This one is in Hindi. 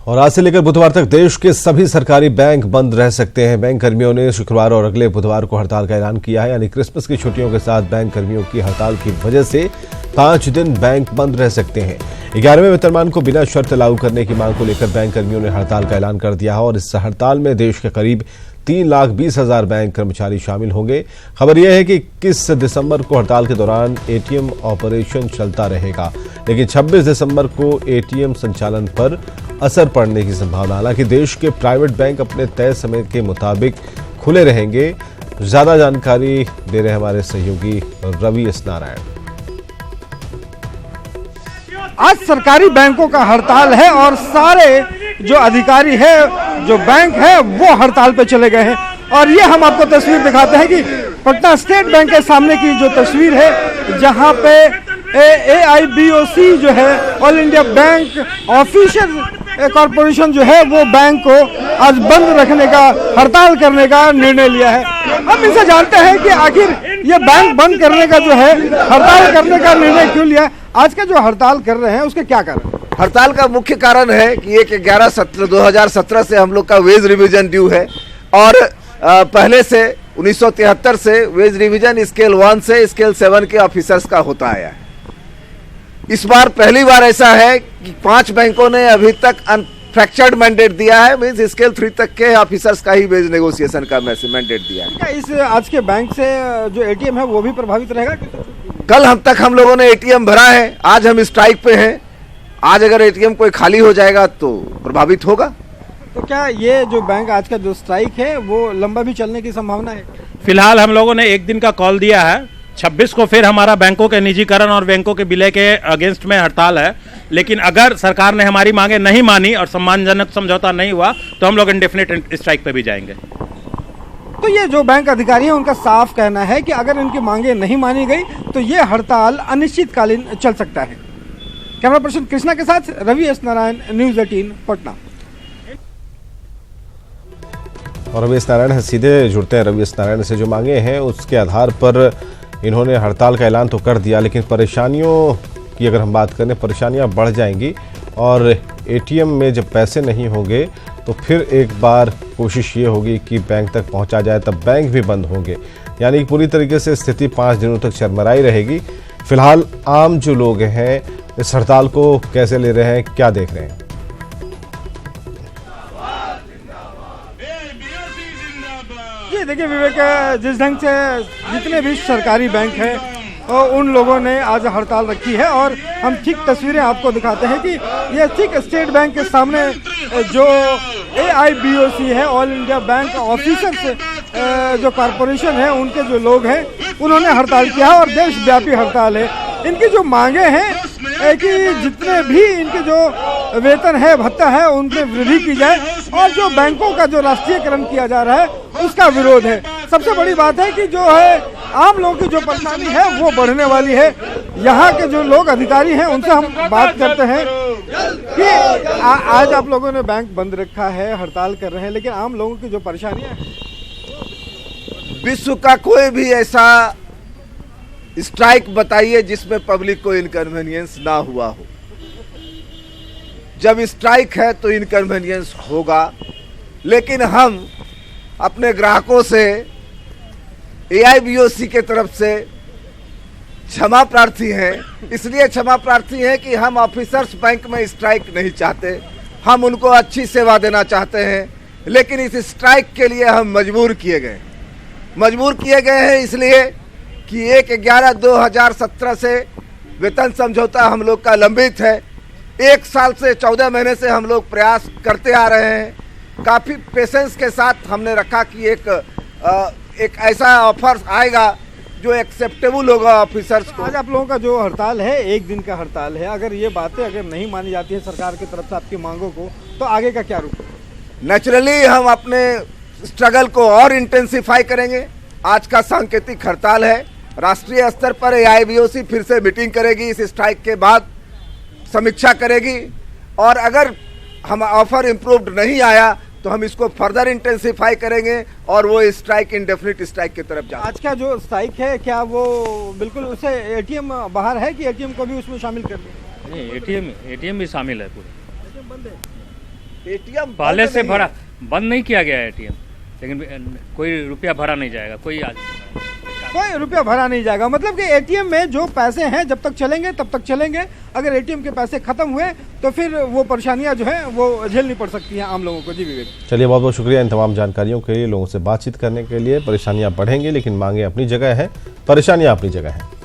और आज से लेकर बुधवार तक देश के सभी सरकारी बैंक बंद रह सकते हैं। बैंक कर्मियों ने शुक्रवार और अगले बुधवार को हड़ताल का ऐलान किया है। यानी क्रिसमस की छुट्टियों के साथ बैंक कर्मियों की हड़ताल की वजह से 5 दिन बैंक बंद रह सकते हैं। 11वें वेतनमान को बिना शर्त लागू करने की मांग को लेकर बैंक कर्मियों ने हड़ताल का ऐलान कर दिया है और इस हड़ताल में देश के करीब 3,20,000 बैंक कर्मचारी शामिल होंगे। खबर यह है कि 21 दिसंबर को हड़ताल के दौरान एटीएम ऑपरेशन चलता रहेगा, लेकिन 26 दिसंबर को एटीएम संचालन पर असर पड़ने की संभावना। हालांकि देश के प्राइवेट बैंक अपने तय समय के मुताबिक खुले रहेंगे। ज्यादा जानकारी दे रहे हैं हमारे सहयोगी रवि एस नारायण। आज सरकारी बैंकों का हड़ताल है और सारे जो अधिकारी है, जो बैंक है, वो हड़ताल पे चले गए हैं। और ये हम आपको तस्वीर दिखाते हैं कि पटना स्टेट बैंक के सामने की जो तस्वीर है, जहां पे AIBOC जो है, all India bank officer corporation जो है, वो बैंक को आज बंद रखने का, हड़ताल करने का निर्णय लिया है। हम इनसे जानते हैं कि आखिर ये बैंक बंद करने का जो है, हड़ताल करने का निर्णय क्यों लिया। आज का जो हड़ताल कर रहे हैं उसके क्या कारण? हड़ताल का मुख्य कारण है कि 11/17/2017 से हम लोग का वेज रिवीजन ड्यू है और पहले से 1973 से वेज रिवीजन स्केल 1 से स्केल 7 के ऑफिसर्स का होता आया है। इस बार पहली बार ऐसा है कि 5 बैंकों ने अभी तक अनफ्रैक्चर्ड मैंडेट दिया है, मींस स्केल 3 तक के ऑफिसर्स का ही वेज नेगोशिएशन का मैंडेट दिया है। क्या इस आज के बैंक से जो एटीएम है वो भी प्रभावित रहेगा? कल हम लोगों ने एटीएम भरा है, आज हम स्ट्राइक पे हैं। आज अगर एटीएम कोई खाली हो जाएगा तो प्रभावित होगा। तो क्या ये जो बैंक आज का जो स्ट्राइक है वो लंबा भी चलने की संभावना है? फिलहाल हम लोगों ने 1 दिन का कॉल दिया है। 26 को फिर हमारा बैंकों के निजीकरण और बैंकों के विलय के अगेंस्ट में हड़ताल है, लेकिन अगर सरकार ने हमारी मांगे नहीं मानी और सम्मानजनक समझौता नहीं हुआ तो हम लोग इंडेफिनिट स्ट्राइक पे भी जाएंगे। तो ये जो बैंक अधिकारी है उनका साफ कहना है कि अगर इनकी मांगे नहीं मानी गई तो ये हड़ताल अनिश्चितकालीन चल सकता है। कैमरा पर्सन कृष्णा के साथ रवि एस नारायण, न्यूज़ 18 पटना। और रवि एस नारायण सीधे जुड़ते हैं। रवि एस नारायण से जो मांगे हैं उसके आधार पर इन्होंने हड़ताल का ऐलान तो कर दिया, लेकिन परेशानियों की अगर हम बात करें, परेशानियां बढ़ जाएंगी और एटीएम में जब पैसे नहीं होंगे तो फिर एक बार कोशिश ये होगी कि बैंक तक पहुंचा जाए, तब बैंक भी बंद होंगे। यानी पूरी तरीके से स्थिति 5 दिनों तक चरमराई रहेगी। फिलहाल आम जो लोग हैं इस हड़ताल को कैसे ले रहे हैं, क्या देख रहे हैं? जी देखिए विवेक, जिस ढंग से जितने भी सरकारी बैंक हैं उन लोगों ने आज हड़ताल रखी है और हम ठीक तस्वीरें आपको दिखाते हैं कि ये ठीक स्टेट बैंक के सामने जो AIBOC है, ऑल इंडिया बैंक ऑफिसर्स जो कॉरपोरेशन है, उनके जो लोग हैं उन्होंने हड़ताल किया और देशव्यापी हड़ताल है। इनकी जो मांगे हैं कि जितने भी इनके जो वेतन है, भत्ता है, उनमें वृद्धि की जाए और जो बैंकों का जो राष्ट्रीयकरण किया जा रहा है उसका विरोध है। सबसे बड़ी बात है कि जो है आम लोगों की जो परेशानी है वो बढ़ने वाली है। यहाँ के जो लोग अधिकारी हैं उनसे हम बात करते हैं कि आज आप लोगों ने बैंक बंद रखा है, हड़ताल कर रहे हैं, लेकिन आम लोगों की जो परेशानियां हैं। विश्व का कोई भी ऐसा स्ट्राइक बताइए जिसमें पब्लिक को इनकन्वीनियंस ना हुआ हो। जब स्ट्राइक है तो इनकन्वीनियंस होगा, लेकिन हम अपने ग्राहकों से AIBOC के तरफ से क्षमा प्रार्थी हैं। इसलिए क्षमा प्रार्थी हैं कि हम ऑफिसर्स बैंक में स्ट्राइक नहीं चाहते, हम उनको अच्छी सेवा देना चाहते हैं, लेकिन इस स्ट्राइक के लिए हम मजबूर किए गए हैं इसलिए कि 1/11/2017 से वेतन समझौता हम लोग का लंबित है। 1 साल से 14 महीने से हम लोग प्रयास करते आ रहे हैं। काफ़ी पेशेंस के साथ हमने रखा कि एक ऐसा ऑफर आएगा जो एक्सेप्टेबल होगा ऑफिसर्स को। आज आप लोगों का जो हड़ताल है, 1 दिन का हड़ताल है, अगर ये बातें अगर नहीं मानी जाती है सरकार की तरफ से आपकी मांगों को, तो आगे का क्या रुख? नेचुरली हम अपने स्ट्रगल को और इंटेंसिफाई करेंगे। आज का सांकेतिक हड़ताल है। राष्ट्रीय स्तर पर AIBOC फिर से मीटिंग करेगी, इस स्ट्राइक के बाद समीक्षा करेगी और अगर हम ऑफर इम्प्रूव्ड नहीं आया तो हम इसको फर्दर इंटेंसिफाई करेंगे और वो स्ट्राइक इंडेफिनिट स्ट्राइक की तरफ जाए। आज का जो स्ट्राइक है क्या वो बिल्कुल उससे एटीएम बाहर है कि एटीएम को भी उसमें शामिल कर दिया? नहीं, एटीएम भी शामिल है। पूरे एटीएम बंद है। एटीएम पहले से भरा बंद नहीं किया गया है एटीएम, लेकिन कोई रुपया भरा नहीं जाएगा, कोई कोई रुपया भरा नहीं जाएगा। मतलब कि एटीएम में जो पैसे हैं जब तक चलेंगे तब तक चलेंगे, अगर एटीएम के पैसे खत्म हुए तो फिर वो परेशानियां जो है वो झेलनी पड़ सकती हैं आम लोगों को। जी विवेक, चलिए बहुत बहुत शुक्रिया इन तमाम जानकारियों के लिए। लोगों से बातचीत करने के लिए। परेशानियां बढ़ेंगी लेकिन मांगे अपनी जगह है, परेशानियां अपनी जगह है।